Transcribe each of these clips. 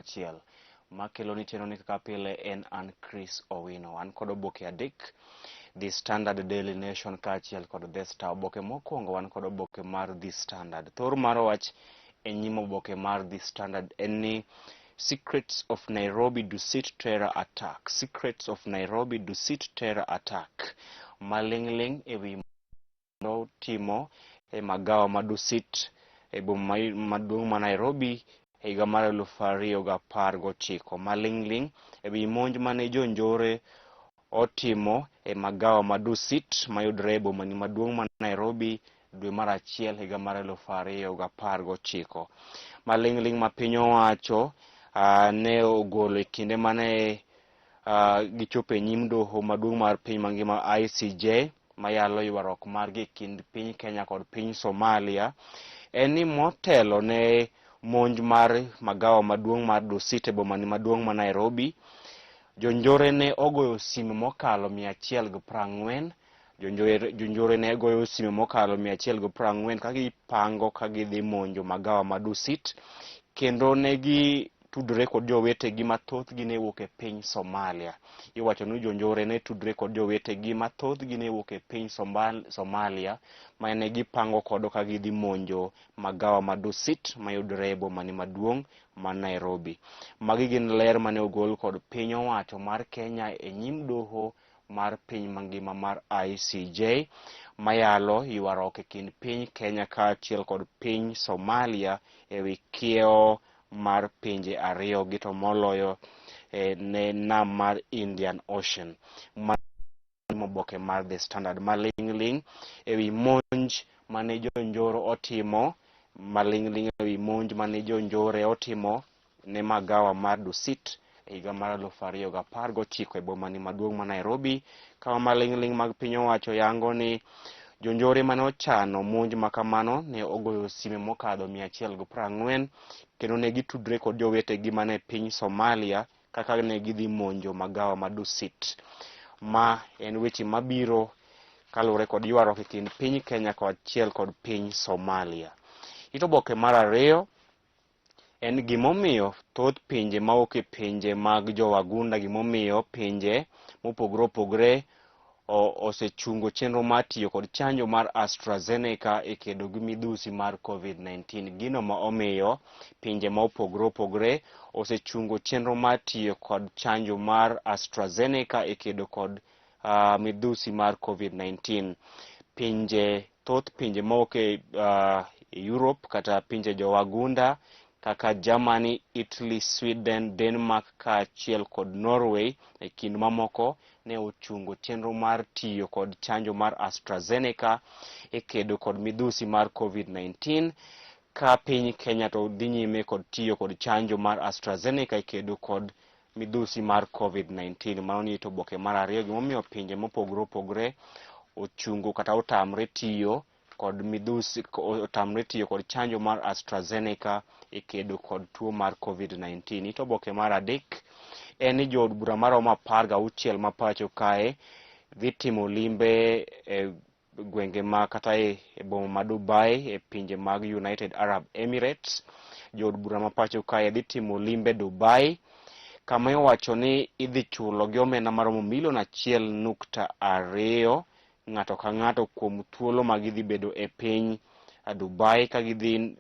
achiel. Makelo ni cheno ni kaka pile en an Chris Owino. An kod oboke adek, The Standard, Daily Nation kaachiel kod The Star. Oboke mokwongo wan kod oboke mar The Standard. Thor mar wach e nyim oboke mar The Standard en ni Secrets of Nairobi Dusit Terror Attack. Secrets of Nairobi Dusit Terror Attack. Maling'ling ewi no timo e magawa ma Dusit e boma maduong' ma Nairobi e higa mar 2019. Maling'ling ewi monj mane jonjore otimo e magawa ma Dusit mayudore e boma maduong' ma Nairobi dwe mar achiel higa mar 2019. Maling'ling ma piny owacho ne ogolo e kinde mane gichopo e nyim doho maduong' mar piny mangima ICJ mayalo ywaruok margi e kind piny Kenya kod piny Somalia en ni motelo ne monj mar magawa maduong' mar Dusit e boma maduong' ma Nairobi. Jonjore ne ogoyo simu mokalo 140. Jonjore ne goyo simu mokalo 140 ka gipango ka gidhi monjo magawa ma Dusit, kendo ne gitudore kod jowetegi mathothgi ne wuok e piny Somalia. Iwacho ni jonjore ne tudore kod jowetegi mathothgi ne wuok e piny Somalia ma ne gipango kod ka gidhi monjo magawa ma Dusit mayudore e boma maduong' ma Nairobi. Magi gin ler mane ogol kod piny owacho mar Kenya e nyim doho mar piny mangima mar ICJ mayalo ywaruok e kind piny Kenya kaachiel kod piny Somalia ewi kiewo mar pinje ariyo gi to moloyo ne nam mar Indian Ocean. Oboke mar The Standard. Maling'ling ewi monj mane jonjoro otimo. Maling'ling ewi monj mane jonjore otimo ne magawa mar Dusit e higa mar 2019 e boma maduong' ma Nairobi. Kama maling'ling mag piny owacho yango ni jonjore mane ochano monj makamano ne ogoyo sime mokadho 140 kendo ne gitudre kod jowetegi mane piny Somalia kaka ne gidhi monjo magawa ma Dusit. Ma en weche mabiro kaluwore kod ywaruok e kind piny Kenya kaachiel kod piny Somalia. Oboke mar ariyo en gimomiyo thoth pinje mawuok e pinje mag jowagunda, gimomiyo pinje mopogore opogore osechungo chenro mar tiyo kod chanjo mar AstraZeneca e kedo gi midhusi mar COVID-19. Gino ma omiyo pinje ma opogore opogore osechungo chenro mar tiyo kod chanjo mar AstraZeneca e kedo kod midhusi mar COVID-19. Thoth pinje mawuok e Europe kata pinje jowagunda kaka Germany, Italy, Sweden, Denmark kaachiel kod Norway e kind mamoko ne ochungo chenro mar tiyo kod chanjo mar AstraZeneca e kedo kod midhusi mar COVID-19 ka piny Kenya to dhi nyime kod tiyo kod chanjo mar AstraZeneca e kedo kod midhusi mar COVID-19. Mano ni oboke mar ariyo gimomiyo pinje mopogore opogore ochungo kata otamre tiyo kod chanjo mar AstraZeneca e kedo kod tuo mar COVID-19. Oboke mar adek en ni jood bura maromo 16 ma pacho kae dhi timo limbe e gwenge ma kata e boma ma Dubai e pinje mag United Arab Emirates. Jood bura ma pacho kae dhi timo limbe Dubai kama iwacho ni idhi chulo gi omenda maromo $1.2 ng'ato ka ng'ato kuom thuolo ma gidhi bedo e piny Dubai ka gidhi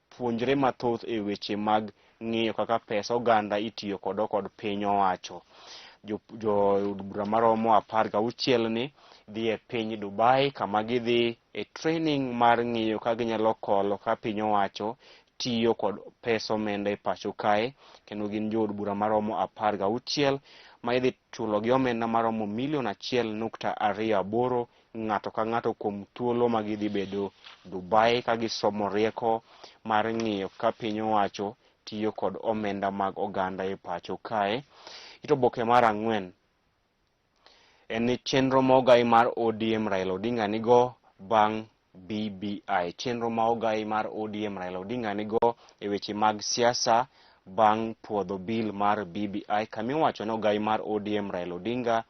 puonjre mathoth e weche mag ng'iyo kaka pesa oganda itiyo kod piny owacho. Jood bura maromo 16 ni dhi e piny Dubai kama gidhi e training mar ng'iyo ka ginyalo kolo ka piny owacho tiyo kod pesa omenda e pacho kae, kendo gin jood bura maromo 16 ma idhi chulo gi omenda maromo $1.28 ng'ato ka ng'ato kuom thuolo ma gidhi bedo Dubai ka gisomo rieko mar ng'iyo ka piny owacho tiyo kod omenda mag oganda e pacho kae. Oboke mar 4 en ni chenro mogai mar ODM Raila Odinga nigo bang' BBI. Chenro ma ogai mar ODM Raila Odinga nigo e weche mag siasa bang' puodho bil mar BBI. Kamiwacho ni ogai mar ODM Raila Odinga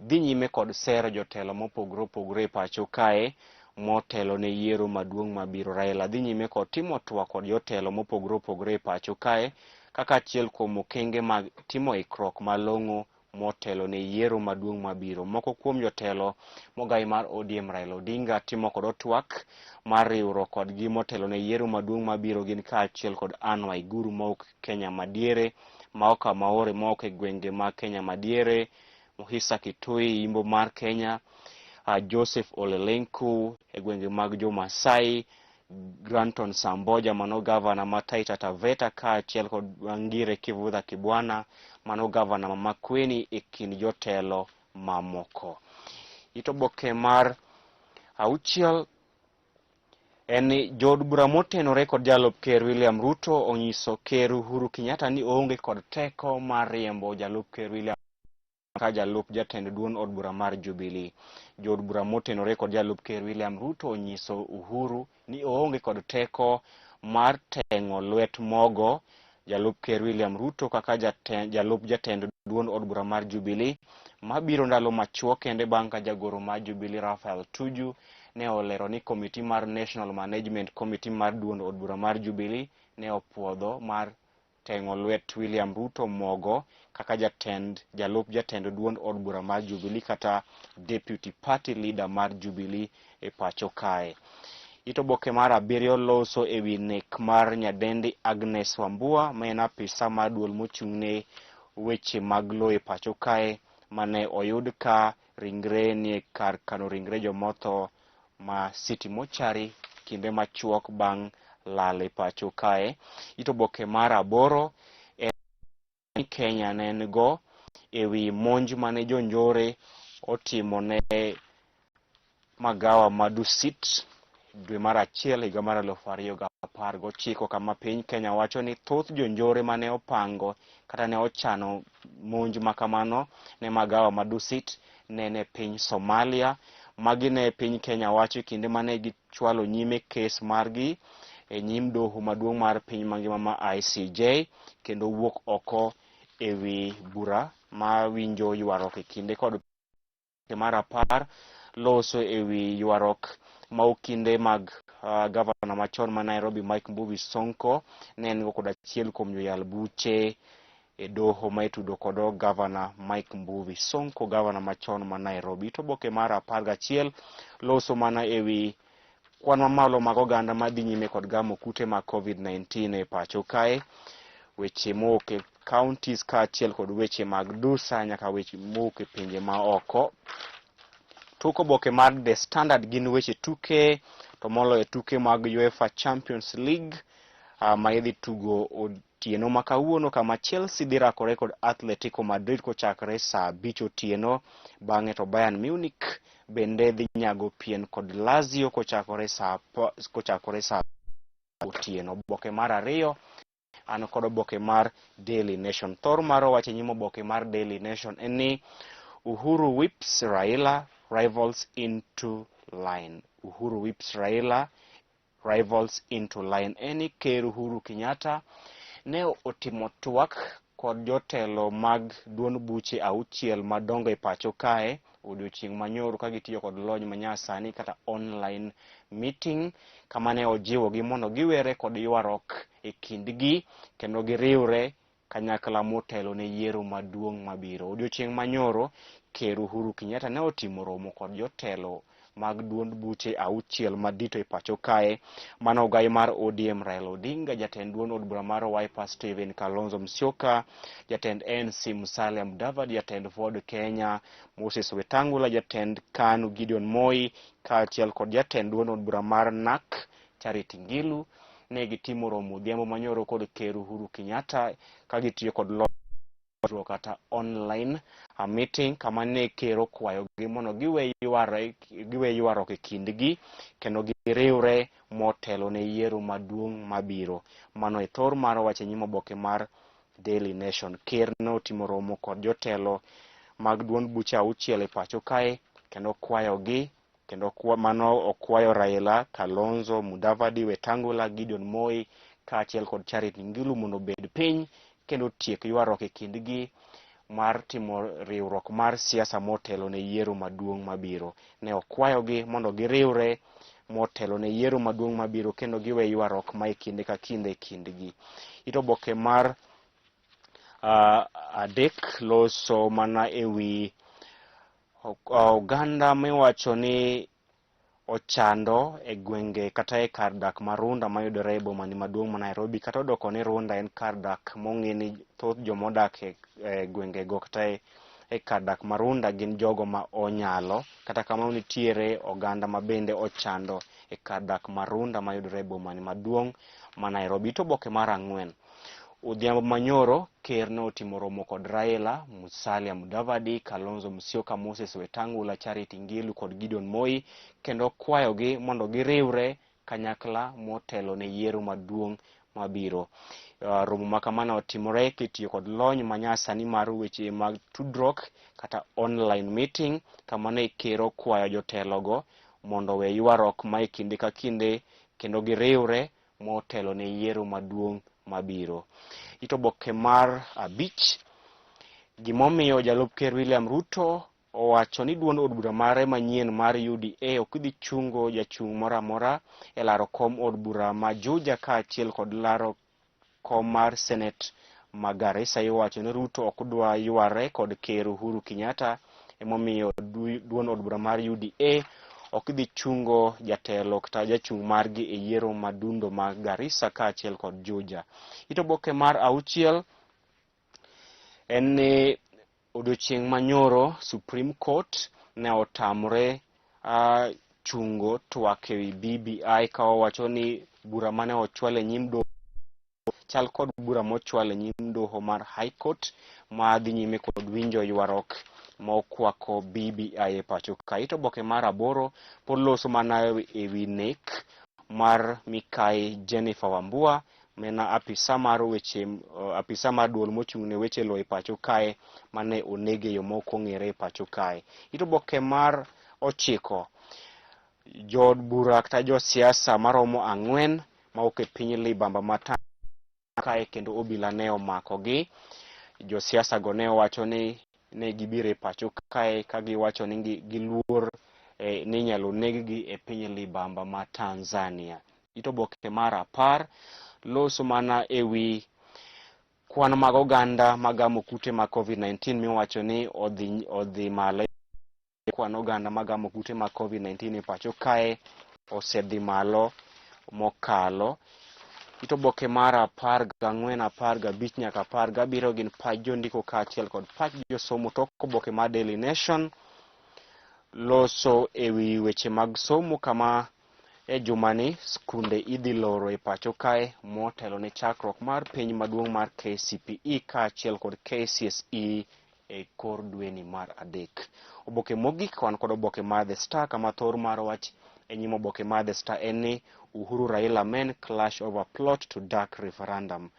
dhi nyime kod sero jotelo mopogore opogore e pacho kae motelo ne yiero maduong' mabiro. Raila dhi nyime kod timo twak kod jotelo mopogore opogore e pacho kae kaka achiel kuom okenge mag timo ikruok malong'o motelo ne yiero maduong' mabiro. Moko kuom jotelo mogai mar ODM Raila Odinga timo kod twak mar riwruok kodgi motelo ne yiero maduong' mabiro gin kaachiel kod Anne Waiguru maok Kenya madiere, Maoka Maore maok e gwenge mag Kenya madiere, Muhisa Kitui Imbo mar Kenya, Joseph Ole Lenku e gwenge mag jo Masai, Granton Samboja mano gavana ma Taita Taveta kaachiel kod Wangire Kivutha Kibwana mano gavana ma Makueni e kind jotelo mamoko. Oboke mar auchiel en ni jood bura motenore kod jalup ker William Ruto onyiso ker Uhuru Kenyatta ni oonge kod teko mar riembo jalup ker William ka jalup jatend duond od bura mar Jubilee. Jood bura motenore kod jalup ker William Ruto onyiso Uhuru ni oonge kod teko mar teng'o lwet mogo jalup ker William Ruto kaka jalup jatend duond od bura mar Jubilee mabiro ndalo machuok kende bang' ka jagoro mar Jubilee Raphael Tuju ne olero ni komiti mar National Management Committee mar duond od bura mar Jubilee ne opuodho mar teng'o lwet William Ruto mogo kaka jalup jatend duond od bura mar Jubilee kata deputy party leader mar Jubilee e pacho kae. Oboke mar 7 loso ewi nek mar nyadendi Agnes Wambua ma en apisa mar duol mochung'ne weche mag lowo e pacho kae mane oyud ka ringre nie kar kano ringre jomotho ma City Mochari kinde machuok bang' lal e pacho kae. Oboke mar 8 en Kenya ne go ewi monj mane jonjore otimo ne magawa madusit dwe mar achiel higa mar 2019 kama piny Kenya wacho ni thoth jonjore mane opango kata ne ochano monj makamano ne magawa madusit ne piny Somalia. Magi ne piny Kenya wacho kinde mane gichwalo nyime kes margi e nyim doho maduong' mar piny mangima ma ICJ kendo wuok oko ewi bura ma winjo ywarok e kinde kod mar 10 loso ewi ywarok ma okinde mag gavana machon ma Nairobi Mike Mbuvi Sonko ne en kod achiel kuom joyal buche e doho ma itudo kod gavana Mike Mbuvi Sonko, gavana machon ma Nairobi. Oboke mar 11 loso mana ewi kwan mamalo mag oganda madhi nyime kod gamo kute mag COVID-19 e pacho kae, weche mowuok e counties kaachiel kod weche mag dusa nyaka weche mowuok e pinje ma oko. Tok oboke mar The Standard gin weche tuke to moloyo tuke mag UEFA Champions League ma idhi tugo otieno ma kawuono kama Chelsea dhi rakore kod Atletico Madrid kochakre saa 5 otieno. Bang'e to Bayern Munich bende dhi nyago pien kod Lazio kochakore saa otieno. Oboke mar 2 an kod oboke mar Daily Nation. Thor mar wacho nyimo oboke mar Daily Nation en ni Uhuru whips Raila rivals into line. Uhuru whips Raila rivals into line. Eni ker Uhuru Kenyatta ne otimo twak kod jotelo mag duond buche 6 madongo e pacho kae odiochieng' manyoro ka gitiyo kod lony manyasani kata online meeting kama ne ojiwo gi mondo giwere kod ywarok e kindgi kendo giriwre kanyakla motelo ne yiero maduong' mabiro. Odiochieng' manyoro ker Uhuru Kenyatta ne otimo romo kod jotelo mag duond buche 6 madito e pacho kae mano ogai mar ODM Raila Odinga, jatend duond od bura mar Wiper Stephen Kalonzo Musyoka, jatend ANC Musalia Mudavadi, jatend Ford Kenya Moses Wetangula, jatend KANU Gideon Moi kaachiel kod jatend duond od bura mar NARC Charity Ngilu. Ne gitimo romo odhiambo manyoro kod ker Uhuru Kenyatta ka gitiyo kod kata online meeting kama ne ker okwayo gi mondo giwe ywarok e kindgi kendo giriwre motelo ne yiero maduong' mabiro. Mano e thor mar wacho nyimo oboke mar Daily Nation. Ker ne otimo romo kod jotelo mag duond buche 6 e pacho kae kendo okwayogi kendo mano okwayo Raila, Kalonzo, Mudavadi, Wetangula, Gideon Moi kaachiel kod Charity Ngilu mondo obed piny kendo tiek ywarok e kindgi mar timo riwruok mar siasa motelo ne yiero maduong' mabiro. Ne okwayogi mondo giriwre motelo ne yiero maduong' mabiro kendo giwe ywarok ma kinde ka kinde e kindgi. Oboke mar adek loso mana ewi oganda miwacho ni ochando e gwenge kata e kar dak ma Runda mayudore e boma maduong' ma Nairobi, kata odoko ni Runda en kar dak mong'e ni thoth jomodak e gwenge go kata e kar dak ma Runda gin jogo ma onyalo. Kata kamano nitiere oganda ma bende ochando e kar dak ma Runda mayudore e boma maduong' ma Nairobi. To Oboke mar 4, Odhiambo manyoro ker ne otimo romo kod Raila, Musalia Mudavadi, Kalonzo Musyoka, Moses Wetangula, Charity Ngilu kod Gideon Moi, kendo kwayogi mondo giriwre kanyakla motelo ne yiero maduong' mabiro. Romo makamano otimore kitiyo kod lony manyasani mar weche mag tudruok kata online meeting, kama ne kero kwayo jotelogo mondo we ywarruok ma e kinde ka kinde kendo giriwre motelo ne yiero maduong' mabiro. Oboke mar 5, gimomiyo jalup ker William Ruto owacho ni duond od bura mare manyien mar UDA ok dhi chungo jachung' moro amora e laro kom od bura ma Juja kaachiel kod laro kom mar Senate ma Garissa. Iwacho ni Ruto ok dwa yware kod ker Uhuru Kenyatta, emomiyo duond od bura mar UDA ok dhi chungo jatelo kata jachung' margi e yiero madundo mag Garissa kaachiel kod Juja. Oboke mar 6 en ni odiochieng' manyoro Supreme Court ne otamre chungo twak ewi BBI ka owacho ni bura mane ochwal e nyim doho chal kod bura mochwal e nyim doho mar High Court ma dhi nyime kod winjo ywarruok ma okwako BBI e pacho ka. Oboke mar 8 pod loso mana ewi nek mar Mikai Jennifer Wambua, mena apisa mar duol mochung' ne weche lo e pacho kae mane onege yo ma ok ong'ere e pacho kae. Oboke mar 9, jood bura kata josiasa maromo 4 ma ok e piny libamba mata kae kendo obila ne omakogi. Josiasa go ne owacho ni ne gibiro e pacho kae ka giwacho ni giluor ni nyalo neg-gi e piny libamba ma Tanzania. Oboke mar 10 loso mana ewi kwan mag oganda magamo kute mag COVID-19 miwacho ni odhi malo. Kwan oganda magamo kute mag COVID-19 e pacho kae osedhi malo mokalo. Oboke mar 14, 15 nyaka 17 gin pach jondiko kaachiel kod pach josomo. To oboke mar Daily Nation loso ewi weche mag somo kama e jumani skunde idhi loro e pacho kae motelo ne chakruok mar piny maduong' mar KCPE kaachiel kod KCSE e kor dweni mar 3. Oboke mogik wan kod oboke mar The Star kama thor mar wach e nyim oboke mar The Star en ni Uhuru Raila men clash over plot to dark referendum.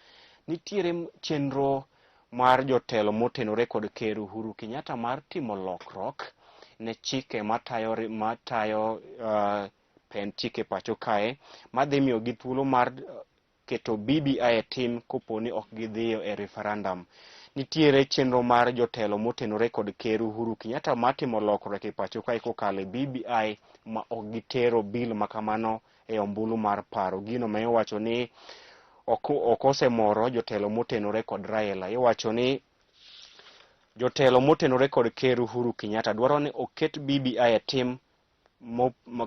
Nitiere chenro mar jotelo motenore kod ker Uhuru Kenyatta mar timo lokruok ne chike matayo pen chike pacho kae madhi miyo gi thuolo mar keto BBI e tim koponi ok gidhiyo e referendum. Nitiere chenro mar jotelo motenore kod ker Uhuru Kenyatta matimo lokruok e pacho kae kokalo e BBI ma ok gitero bil makamano e ombulu mar paro. Gino ma iwacho ni ok osemoro jotelo motenore kod Raila. Iwacho ni jotelo motenore kod ker Uhuru Kenyatta dwaro ni oket BBI e tim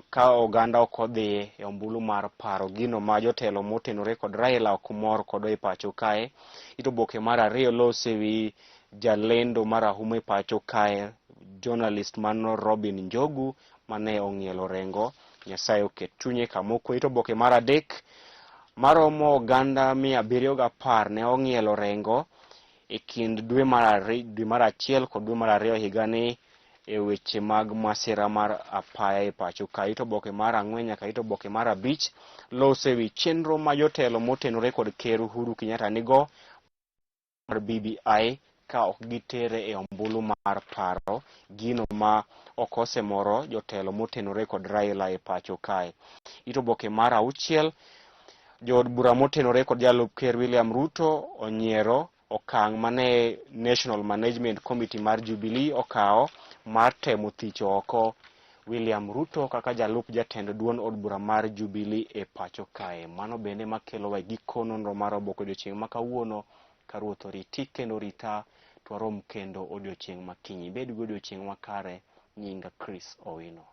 ka oganda ok odhi e ombulu mar paro. Gino ma jotelo motenore kod Raila ok mor kod e pacho kae. Oboke mar 2 loso ewi jalendo marahuma e pacho kae, journalist man Robin Njogu mane ong'ielo rengo. Nyasaye oket chunye kamoko. Oboke mar 3 maromo oganda 710 ne ong'ielo rengo e kind dwe mar 1 kod dwe mar 2 higani e weche mag masira mar apaya e pacho kae. Oboke mar 4 nyaka oboke mar 5 loso ewi chenro ma jotelo motenore kod ker Uhuru Kenyatta nigo mar BBI ka ok gitere e ombulu mar paro. Gino ma ok osemoro jotelo motenore kod Raila e pacho kae. Oboke mar 6 jood bura motenore kod jalup ker William Ruto onyiero okang' mane National Management Committee mar Jubilee okawo mar temo thicho oko William Ruto kaka jalup jatend duond od bura mar Jubilee e pacho kae. Mano bende makelo giko nonro mar Oboke odiochieng' ma kawuono. ka Ruoth oriti kendo rita, to warom kendo odiochieng' makiny. Bed gi odiochieng' makare. Nyinga Chris Owino.